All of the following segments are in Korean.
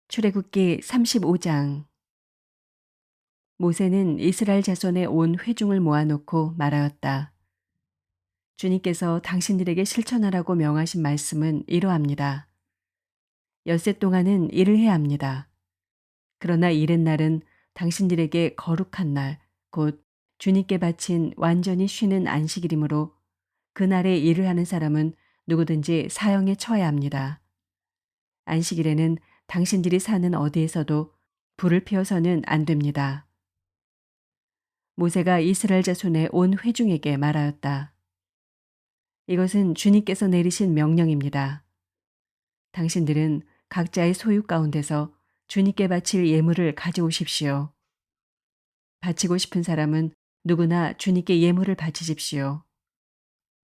출애굽기 35장. 모세는 이스라엘 자손의 온 회중을 모아놓고 말하였다. 주님께서 당신들에게 실천하라고 명하신 말씀은 이러합니다. 엿새 동안은 일을 해야 합니다. 그러나 이튿날은 당신들에게 거룩한 날, 곧 주님께 바친 완전히 쉬는 안식일이므로 그날에 일을 하는 사람은 누구든지 사형에 처해야 합니다. 안식일에는 당신들이 사는 어디에서도 불을 피워서는 안 됩니다. 모세가 이스라엘 자손의 온 회중에게 말하였다. 이것은 주님께서 내리신 명령입니다. 당신들은 각자의 소유 가운데서 주님께 바칠 예물을 가져오십시오. 바치고 싶은 사람은 누구나 주님께 예물을 바치십시오.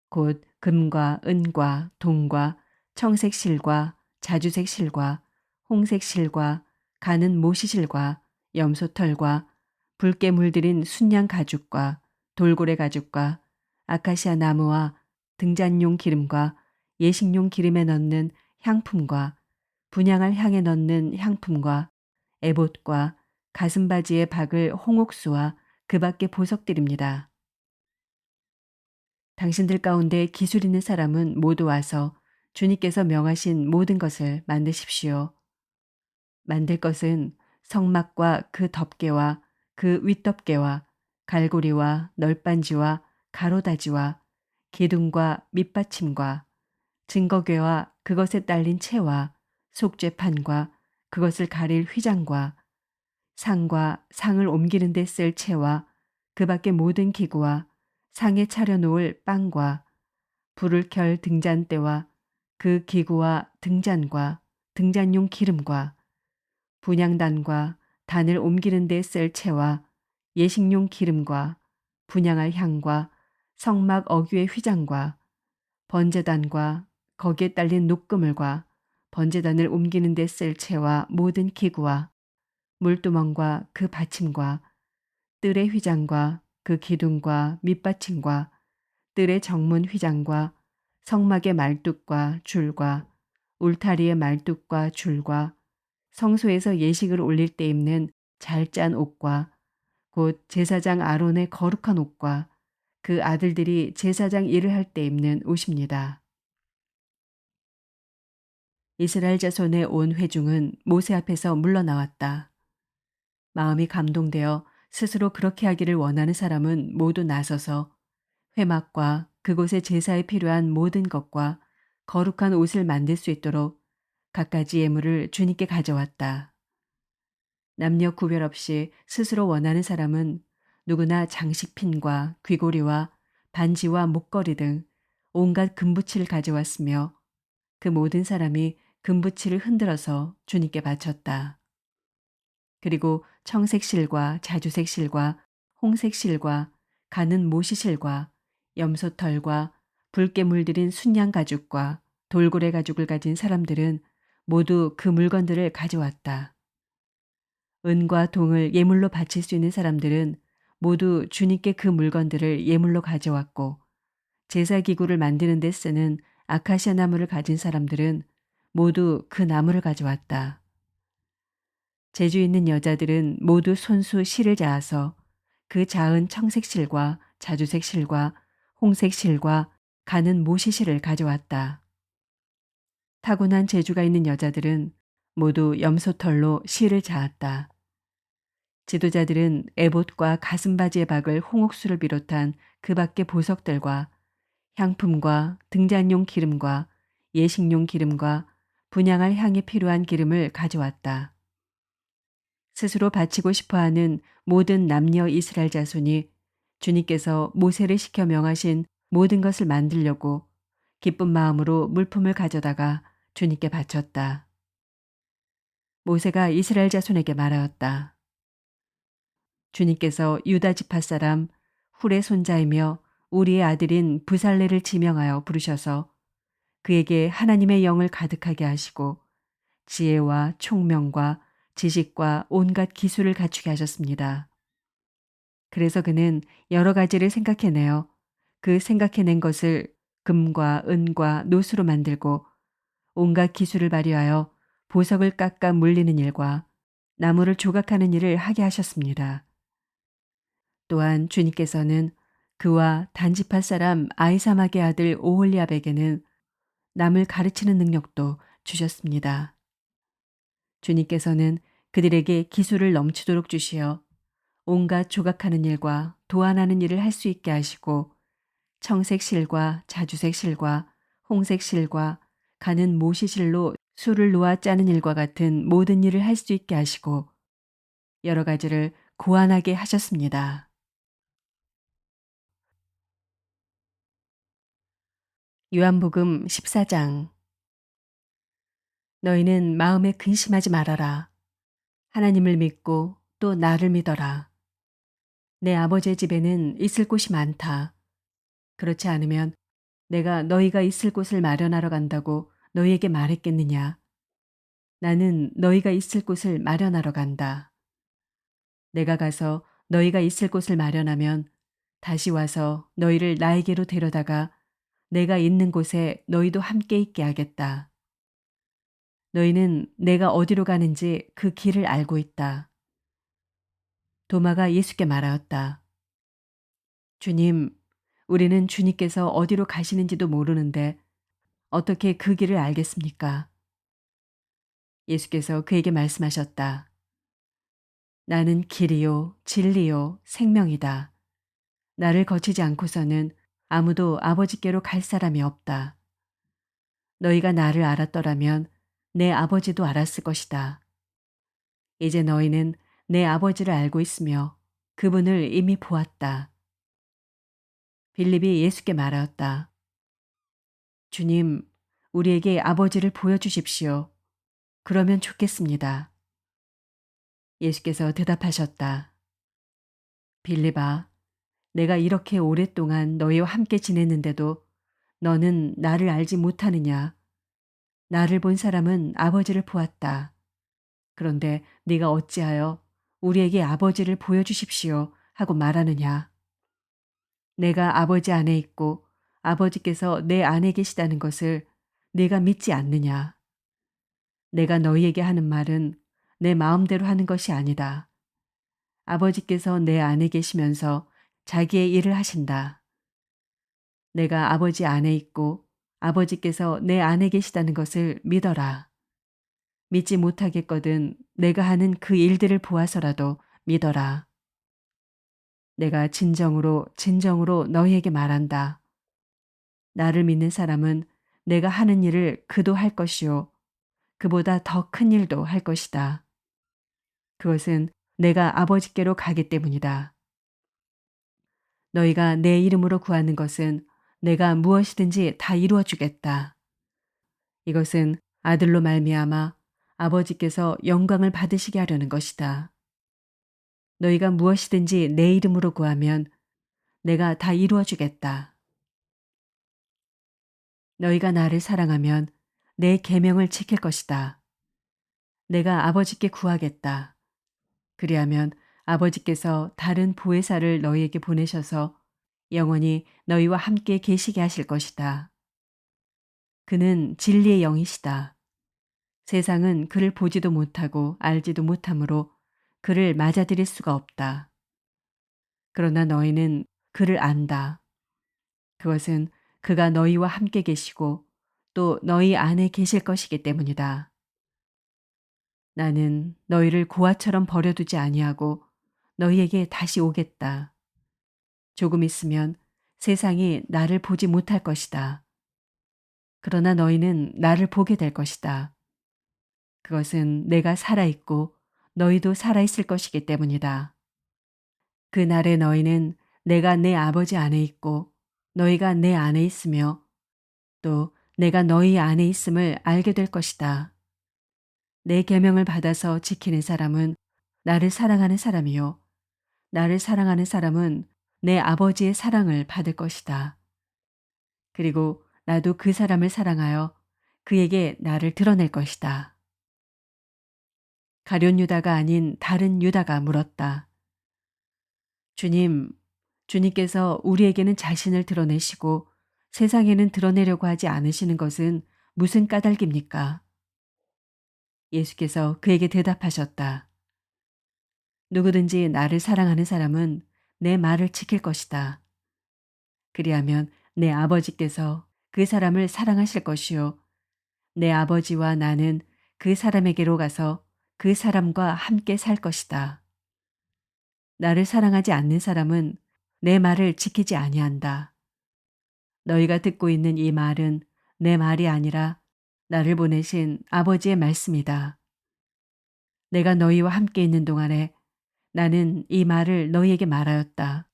곧 금과 은과 동과 청색 실과 자주색 실과 홍색 실과 가는 모시실과 염소털과 붉게 물들인 순양 가죽과 돌고래 가죽과 아카시아 나무와 등잔용 기름과 예식용 기름에 넣는 향품과 분향할 향에 넣는 향품과 에봇과 가슴바지에 박을 홍옥수와 그 밖의 보석들입니다. 당신들 가운데 기술 있는 사람은 모두 와서 주님께서 명하신 모든 것을 만드십시오. 만들 것은 성막과 그 덮개와 그 윗덮개와 갈고리와 널빤지와 가로다지와 기둥과 밑받침과 증거궤와 그것에 딸린 채와 속죄판과 그것을 가릴 휘장과 상과 상을 옮기는 데 쓸 채와 그 밖의 모든 기구와 상에 차려놓을 빵과 불을 켤 등잔대와 그 기구와 등잔과 등잔용 기름과 분향단과 단을 옮기는 데 쓸 채와 예식용 기름과 분향할 향과 성막 어귀의 휘장과 번제단과 거기에 딸린 녹그물과 번제단을 옮기는 데 쓸 채와 모든 기구와 물두멍과 그 받침과 뜰의 휘장과 그 기둥과 밑받침과 뜰의 정문 휘장과 성막의 말뚝과 줄과 울타리의 말뚝과 줄과 성소에서 예식을 올릴 때 입는 잘 짠 옷과 곧 제사장 아론의 거룩한 옷과 그 아들들이 제사장 일을 할 때 입는 옷입니다. 이스라엘 자손의 온 회중은 모세 앞에서 물러나왔다. 마음이 감동되어 스스로 그렇게 하기를 원하는 사람은 모두 나서서 회막과 그곳의 제사에 필요한 모든 것과 거룩한 옷을 만들 수 있도록 갖가지 예물을 주님께 가져왔다. 남녀 구별 없이 스스로 원하는 사람은 누구나 장식핀과 귀고리와 반지와 목걸이 등 온갖 금붙이를 가져왔으며 그 모든 사람이 금붙이를 흔들어서 주님께 바쳤다. 그리고 청색 실과 자주색 실과 홍색 실과 가는 모시 실과 염소털과 붉게 물들인 순양 가죽과 돌고래 가죽을 가진 사람들은 모두 그 물건들을 가져왔다. 은과 동을 예물로 바칠 수 있는 사람들은 모두 주님께 그 물건들을 예물로 가져왔고 제사 기구를 만드는 데 쓰는 아카시아 나무를 가진 사람들은 모두 그 나무를 가져왔다. 재주 있는 여자들은 모두 손수 실을 자아서 그 자은 청색 실과 자주색 실과 홍색 실과 가는 모시 실을 가져왔다. 타고난 재주가 있는 여자들은 모두 염소털로 실을 자았다. 지도자들은 에봇과 가슴바지에 박을 홍옥수를 비롯한 그 밖의 보석들과 향품과 등잔용 기름과 예식용 기름과 분향할 향에 필요한 기름을 가져왔다. 스스로 바치고 싶어하는 모든 남녀 이스라엘 자손이 주님께서 모세를 시켜 명하신 모든 것을 만들려고 기쁜 마음으로 물품을 가져다가 주님께 바쳤다. 모세가 이스라엘 자손에게 말하였다. 주님께서 유다 지파 사람 훌의 손자이며 우리의 아들인 부살레를 지명하여 부르셔서 그에게 하나님의 영을 가득하게 하시고 지혜와 총명과 지식과 온갖 기술을 갖추게 하셨습니다. 그래서 그는 여러 가지를 생각해내어 그 생각해낸 것을 금과 은과 노수로 만들고 온갖 기술을 발휘하여 보석을 깎아 물리는 일과 나무를 조각하는 일을 하게 하셨습니다. 또한 주님께서는 그와 단지파 사람 아이사막의 아들 오홀리압에게는 남을 가르치는 능력도 주셨습니다. 주님께서는 그들에게 기술을 넘치도록 주시어 온갖 조각하는 일과 도안하는 일을 할 수 있게 하시고 청색 실과 자주색 실과 홍색 실과 가는 모시실로 술을 놓아 짜는 일과 같은 모든 일을 할 수 있게 하시고 여러 가지를 고안하게 하셨습니다. 요한복음 14장. 너희는 마음에 근심하지 말아라. 하나님을 믿고 또 나를 믿어라. 내 아버지의 집에는 있을 곳이 많다. 그렇지 않으면 내가 너희가 있을 곳을 마련하러 간다고 너희에게 말했겠느냐. 나는 너희가 있을 곳을 마련하러 간다. 내가 가서 너희가 있을 곳을 마련하면 다시 와서 너희를 나에게로 데려다가 내가 있는 곳에 너희도 함께 있게 하겠다. 너희는 내가 어디로 가는지 그 길을 알고 있다. 도마가 예수께 말하였다. 주님, 우리는 주님께서 어디로 가시는지도 모르는데 어떻게 그 길을 알겠습니까? 예수께서 그에게 말씀하셨다. 나는 길이요, 진리요, 생명이다. 나를 거치지 않고서는 아무도 아버지께로 갈 사람이 없다. 너희가 나를 알았더라면 내 아버지도 알았을 것이다. 이제 너희는 내 아버지를 알고 있으며 그분을 이미 보았다. 빌립이 예수께 말하였다. 주님, 우리에게 아버지를 보여주십시오. 그러면 좋겠습니다. 예수께서 대답하셨다. 빌립아, 내가 이렇게 오랫동안 너희와 함께 지냈는데도 너는 나를 알지 못하느냐? 나를 본 사람은 아버지를 보았다. 그런데 네가 어찌하여 우리에게 아버지를 보여주십시오 하고 말하느냐? 내가 아버지 안에 있고 아버지께서 내 안에 계시다는 것을 네가 믿지 않느냐? 내가 너희에게 하는 말은 내 마음대로 하는 것이 아니다. 아버지께서 내 안에 계시면서 자기의 일을 하신다. 내가 아버지 안에 있고 아버지께서 내 안에 계시다는 것을 믿어라. 믿지 못하겠거든 내가 하는 그 일들을 보아서라도 믿어라. 내가 진정으로 진정으로 너희에게 말한다. 나를 믿는 사람은 내가 하는 일을 그도 할 것이요. 그보다 더 큰 일도 할 것이다. 그것은 내가 아버지께로 가기 때문이다. 너희가 내 이름으로 구하는 것은 내가 무엇이든지 다 이루어 주겠다. 이것은 아들로 말미암아 아버지께서 영광을 받으시게 하려는 것이다. 너희가 무엇이든지 내 이름으로 구하면 내가 다 이루어 주겠다. 너희가 나를 사랑하면 내 계명을 지킬 것이다. 내가 아버지께 구하겠다. 그리하면 아버지께서 다른 보혜사를 너희에게 보내셔서 영원히 너희와 함께 계시게 하실 것이다. 그는 진리의 영이시다. 세상은 그를 보지도 못하고 알지도 못하므로 그를 맞아들일 수가 없다. 그러나 너희는 그를 안다. 그것은 그가 너희와 함께 계시고 또 너희 안에 계실 것이기 때문이다. 나는 너희를 고아처럼 버려두지 아니하고 너희에게 다시 오겠다. 조금 있으면 세상이 나를 보지 못할 것이다. 그러나 너희는 나를 보게 될 것이다. 그것은 내가 살아있고 너희도 살아있을 것이기 때문이다. 그날에 너희는 내가 내 아버지 안에 있고 너희가 내 안에 있으며 또 내가 너희 안에 있음을 알게 될 것이다. 내 계명을 받아서 지키는 사람은 나를 사랑하는 사람이요. 나를 사랑하는 사람은 내 아버지의 사랑을 받을 것이다. 그리고 나도 그 사람을 사랑하여 그에게 나를 드러낼 것이다. 가룟 유다가 아닌 다른 유다가 물었다. 주님, 주님께서 우리에게는 자신을 드러내시고 세상에는 드러내려고 하지 않으시는 것은 무슨 까닭입니까? 예수께서 그에게 대답하셨다. 누구든지 나를 사랑하는 사람은 내 말을 지킬 것이다. 그리하면 내 아버지께서 그 사람을 사랑하실 것이요. 내 아버지와 나는 그 사람에게로 가서 그 사람과 함께 살 것이다. 나를 사랑하지 않는 사람은 내 말을 지키지 아니한다. 너희가 듣고 있는 이 말은 내 말이 아니라 나를 보내신 아버지의 말씀이다. 내가 너희와 함께 있는 동안에 나는 이 말을 너희에게 말하였다.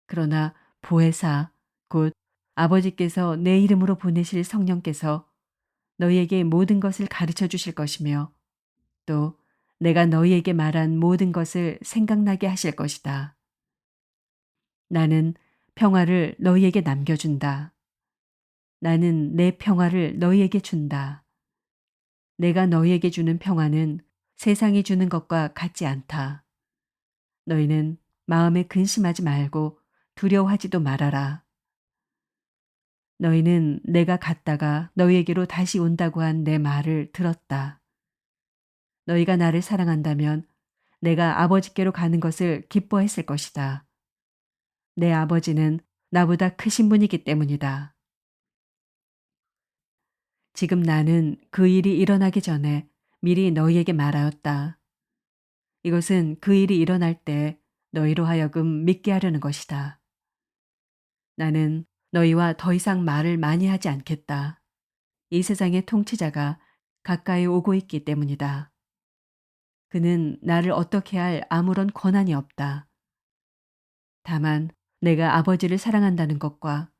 그러나 보혜사 곧 아버지께서 내 이름으로 보내실 성령께서 너희에게 모든 것을 가르쳐 주실 것이며 또 내가 너희에게 말한 모든 것을 생각나게 하실 것이다. 나는 평화를 너희에게 남겨준다. 나는 내 평화를 너희에게 준다. 내가 너희에게 주는 평화는 세상이 주는 것과 같지 않다. 너희는 마음에 근심하지 말고 두려워하지도 말아라. 너희는 내가 갔다가 너희에게로 다시 온다고 한 내 말을 들었다. 너희가 나를 사랑한다면 내가 아버지께로 가는 것을 기뻐했을 것이다. 내 아버지는 나보다 크신 분이기 때문이다. 지금 나는 그 일이 일어나기 전에 미리 너희에게 말하였다. 이것은 그 일이 일어날 때 너희로 하여금 믿게 하려는 것이다. 나는 너희와 더 이상 말을 많이 하지 않겠다. 이 세상의 통치자가 가까이 오고 있기 때문이다. 그는 나를 어떻게 할 아무런 권한이 없다. 다만 내가 아버지를 사랑한다는 것과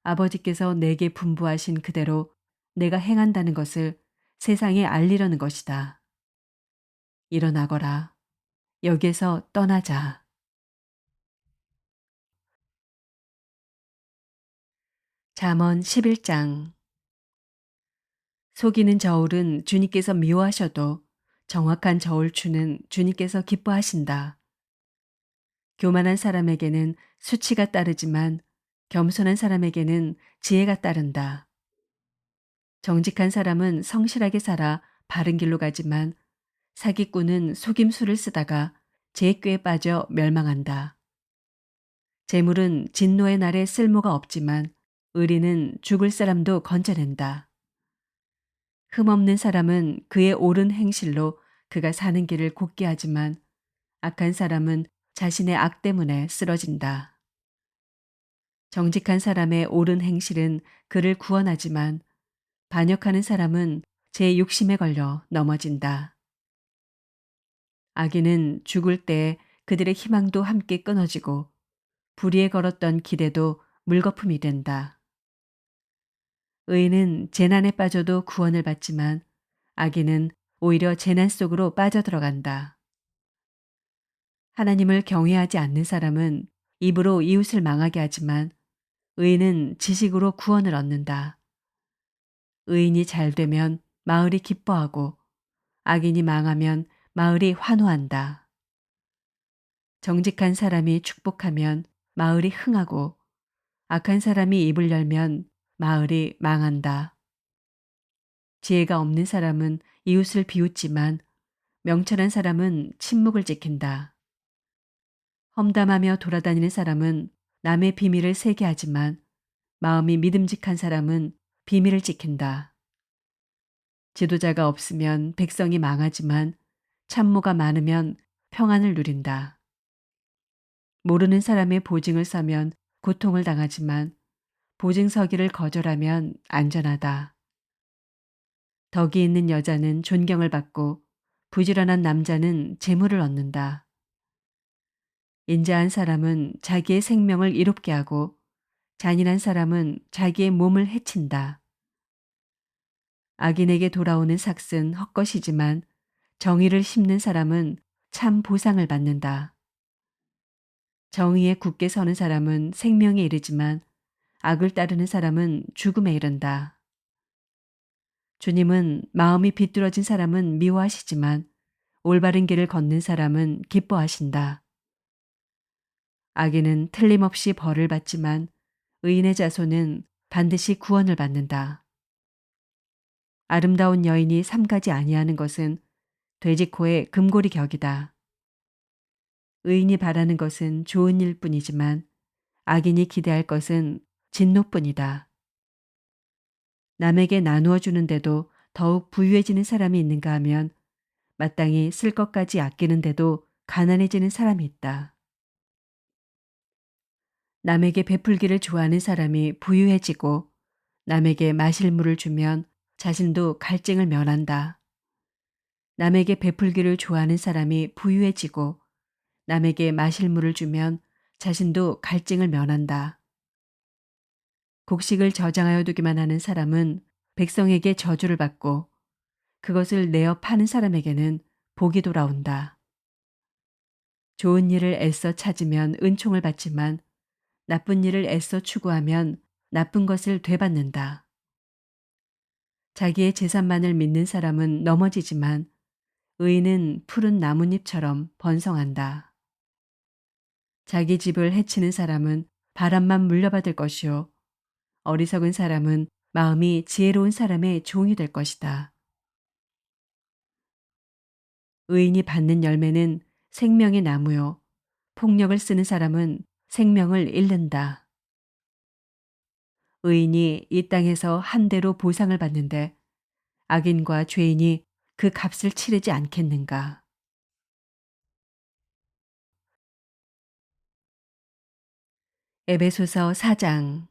아버지께서 내게 분부하신 그대로 내가 행한다는 것을 세상에 알리려는 것이다. 일어나거라. 여기에서 떠나자. 잠언 11장. 속이는 저울은 주님께서 미워하셔도 정확한 저울추는 주님께서 기뻐하신다. 교만한 사람에게는 수치가 따르지만 겸손한 사람에게는 지혜가 따른다. 정직한 사람은 성실하게 살아 바른 길로 가지만 사기꾼은 속임수를 쓰다가 재꾀에 빠져 멸망한다. 재물은 진노의 날에 쓸모가 없지만 의리는 죽을 사람도 건져낸다. 흠없는 사람은 그의 옳은 행실로 그가 사는 길을 곧게 하지만 악한 사람은 자신의 악 때문에 쓰러진다. 정직한 사람의 옳은 행실은 그를 구원하지만 반역하는 사람은 제 욕심에 걸려 넘어진다. 악인은 죽을 때 그들의 희망도 함께 끊어지고 불의에 걸었던 기대도 물거품이 된다. 의인은 재난에 빠져도 구원을 받지만 악인은 오히려 재난 속으로 빠져들어간다. 하나님을 경외하지 않는 사람은 입으로 이웃을 망하게 하지만 의인은 지식으로 구원을 얻는다. 의인이 잘 되면 마을이 기뻐하고 악인이 망하면 마을이 환호한다. 정직한 사람이 축복하면 마을이 흥하고 악한 사람이 입을 열면 마을이 망한다. 지혜가 없는 사람은 이웃을 비웃지만 명철한 사람은 침묵을 지킨다. 험담하며 돌아다니는 사람은 남의 비밀을 세게 하지만 마음이 믿음직한 사람은 비밀을 지킨다. 지도자가 없으면 백성이 망하지만 참모가 많으면 평안을 누린다. 모르는 사람의 보증을 서면 고통을 당하지만 보증 서기를 거절하면 안전하다. 덕이 있는 여자는 존경을 받고 부지런한 남자는 재물을 얻는다. 인자한 사람은 자기의 생명을 이롭게 하고 잔인한 사람은 자기의 몸을 해친다. 악인에게 돌아오는 삭은 헛것이지만 정의를 심는 사람은 참 보상을 받는다. 정의에 굳게 서는 사람은 생명에 이르지만 악을 따르는 사람은 죽음에 이른다. 주님은 마음이 비뚤어진 사람은 미워하시지만 올바른 길을 걷는 사람은 기뻐하신다. 악인은 틀림없이 벌을 받지만 의인의 자손은 반드시 구원을 받는다. 아름다운 여인이 삼가지 아니하는 것은 돼지코의 금고리 격이다. 의인이 바라는 것은 좋은 일뿐이지만 악인이 기대할 것은 진노뿐이다. 남에게 나누어 주는데도 더욱 부유해지는 사람이 있는가 하면 마땅히 쓸 것까지 아끼는데도 가난해지는 사람이 있다. 남에게 베풀기를 좋아하는 사람이 부유해지고 남에게 마실 물을 주면 자신도 갈증을 면한다. 남에게 베풀기를 좋아하는 사람이 부유해지고 남에게 마실 물을 주면 자신도 갈증을 면한다. 곡식을 저장하여 두기만 하는 사람은 백성에게 저주를 받고 그것을 내어 파는 사람에게는 복이 돌아온다. 좋은 일을 애써 찾으면 은총을 받지만 나쁜 일을 애써 추구하면 나쁜 것을 되받는다. 자기의 재산만을 믿는 사람은 넘어지지만 의인은 푸른 나뭇잎처럼 번성한다. 자기 집을 해치는 사람은 바람만 물려받을 것이요 어리석은 사람은 마음이 지혜로운 사람의 종이 될 것이다. 의인이 받는 열매는 생명의 나무요 폭력을 쓰는 사람은 생명을 잃는다. 의인이 이 땅에서 한 대로 보상을 받는데 악인과 죄인이 그 값을 치르지 않겠는가. 에베소서 4장.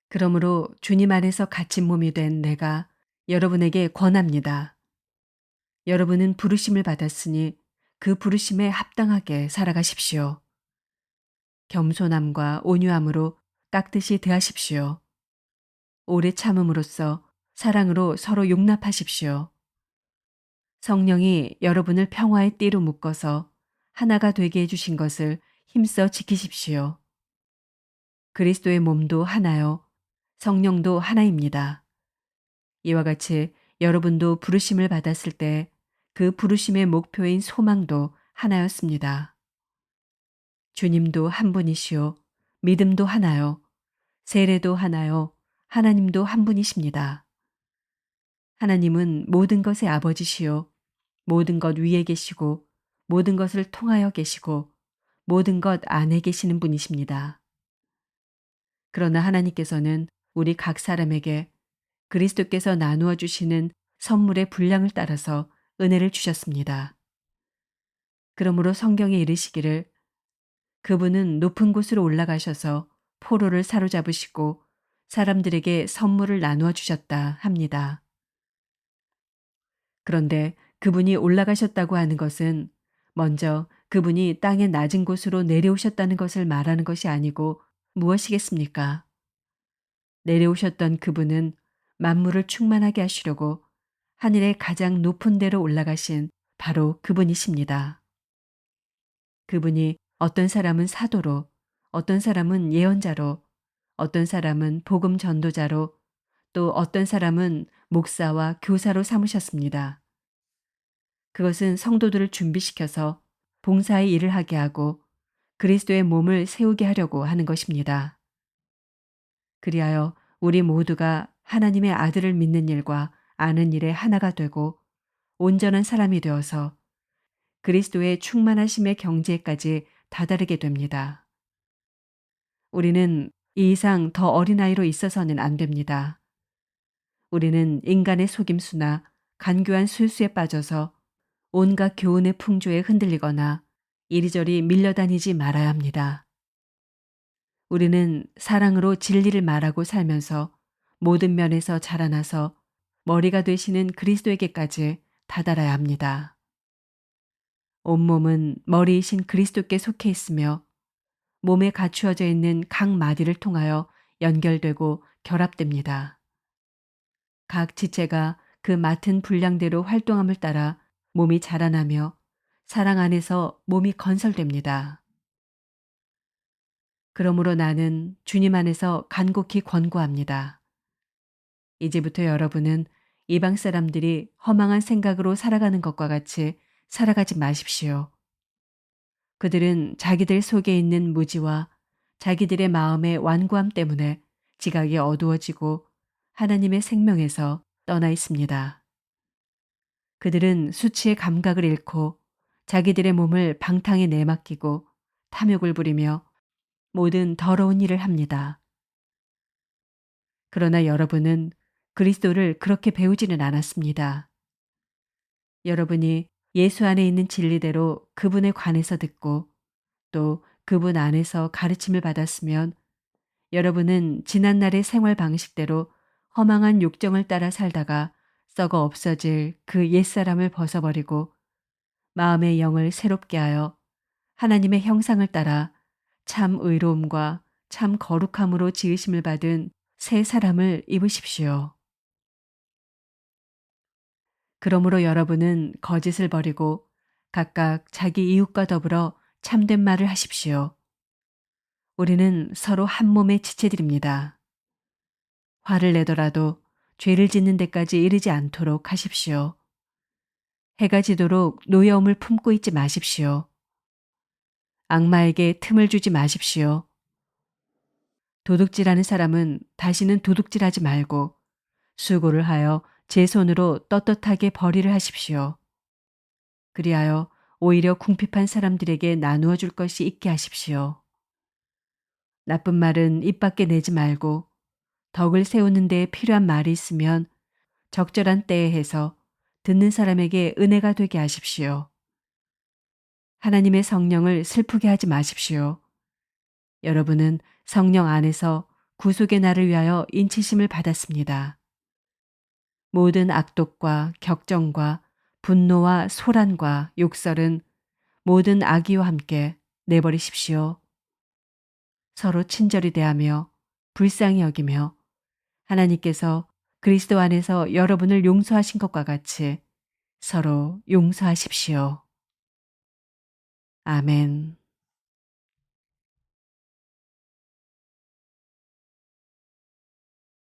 그러므로 주님 안에서 갇힌 몸이 된 내가 여러분에게 권합니다. 여러분은 부르심을 받았으니 그 부르심에 합당하게 살아가십시오. 겸손함과 온유함으로 깍듯이 대하십시오. 오래 참음으로써 사랑으로 서로 용납하십시오. 성령이 여러분을 평화의 띠로 묶어서 하나가 되게 해주신 것을 힘써 지키십시오. 그리스도의 몸도 하나요. 성령도 하나입니다. 이와 같이 여러분도 부르심을 받았을 때 그 부르심의 목표인 소망도 하나였습니다. 주님도 한 분이시요. 믿음도 하나요. 세례도 하나요. 하나님도 한 분이십니다. 하나님은 모든 것의 아버지시요. 모든 것 위에 계시고 모든 것을 통하여 계시고 모든 것 안에 계시는 분이십니다. 그러나 하나님께서는 우리 각 사람에게 그리스도께서 나누어 주시는 선물의 분량을 따라서 은혜를 주셨습니다. 그러므로 성경에 이르시기를 그분은 높은 곳으로 올라가셔서 포로를 사로잡으시고 사람들에게 선물을 나누어 주셨다 합니다. 그런데 그분이 올라가셨다고 하는 것은 먼저 그분이 땅의 낮은 곳으로 내려오셨다는 것을 말하는 것이 아니고 무엇이겠습니까? 내려오셨던 그분은 만물을 충만하게 하시려고 하늘의 가장 높은 데로 올라가신 바로 그분이십니다. 그분이 어떤 사람은 사도로, 어떤 사람은 예언자로, 어떤 사람은 복음 전도자로, 또 어떤 사람은 목사와 교사로 삼으셨습니다. 그것은 성도들을 준비시켜서 봉사의 일을 하게 하고 그리스도의 몸을 세우게 하려고 하는 것입니다. 그리하여 우리 모두가 하나님의 아들을 믿는 일과 아는 일에 하나가 되고 온전한 사람이 되어서 그리스도의 충만하심의 경지에까지 다다르게 됩니다. 우리는 이 이상 더 어린아이로 있어서는 안 됩니다. 우리는 인간의 속임수나 간교한 술수에 빠져서 온갖 교훈의 풍조에 흔들리거나 이리저리 밀려다니지 말아야 합니다. 우리는 사랑으로 진리를 말하고 살면서 모든 면에서 자라나서 머리가 되시는 그리스도에게까지 다다라야 합니다. 온몸은 머리이신 그리스도께 속해 있으며 몸에 갖추어져 있는 각 마디를 통하여 연결되고 결합됩니다. 각 지체가 그 맡은 분량대로 활동함을 따라 몸이 자라나며 사랑 안에서 몸이 건설됩니다. 그러므로 나는 주님 안에서 간곡히 권고합니다. 이제부터 여러분은 이방 사람들이 허망한 생각으로 살아가는 것과 같이 살아가지 마십시오. 그들은 자기들 속에 있는 무지와 자기들의 마음의 완고함 때문에 지각이 어두워지고 하나님의 생명에서 떠나 있습니다. 그들은 수치의 감각을 잃고 자기들의 몸을 방탕에 내맡기고 탐욕을 부리며 모든 더러운 일을 합니다. 그러나 여러분은 그리스도를 그렇게 배우지는 않았습니다. 여러분이 예수 안에 있는 진리대로 그분에 관해서 듣고 또 그분 안에서 가르침을 받았으면 여러분은 지난날의 생활 방식대로 허망한 욕정을 따라 살다가 썩어 없어질 그 옛사람을 벗어버리고 마음의 영을 새롭게 하여 하나님의 형상을 따라 참 의로움과 참 거룩함으로 지으심을 받은 새 사람을 입으십시오. 그러므로 여러분은 거짓을 버리고 각각 자기 이웃과 더불어 참된 말을 하십시오. 우리는 서로 한 몸의 지체들입니다. 화를 내더라도 죄를 짓는 데까지 이르지 않도록 하십시오. 해가 지도록 노여움을 품고 있지 마십시오. 악마에게 틈을 주지 마십시오. 도둑질하는 사람은 다시는 도둑질하지 말고 수고를 하여 제 손으로 떳떳하게 벌이를 하십시오. 그리하여 오히려 궁핍한 사람들에게 나누어 줄 것이 있게 하십시오. 나쁜 말은 입 밖에 내지 말고 덕을 세우는 데 필요한 말이 있으면 적절한 때에 해서 듣는 사람에게 은혜가 되게 하십시오. 하나님의 성령을 슬프게 하지 마십시오. 여러분은 성령 안에서 구속의 날을 위하여 인치심을 받았습니다. 모든 악독과 격정과 분노와 소란과 욕설은 모든 악의와 함께 내버리십시오. 서로 친절히 대하며 불쌍히 여기며 하나님께서 그리스도 안에서 여러분을 용서하신 것과 같이 서로 용서하십시오. 아멘.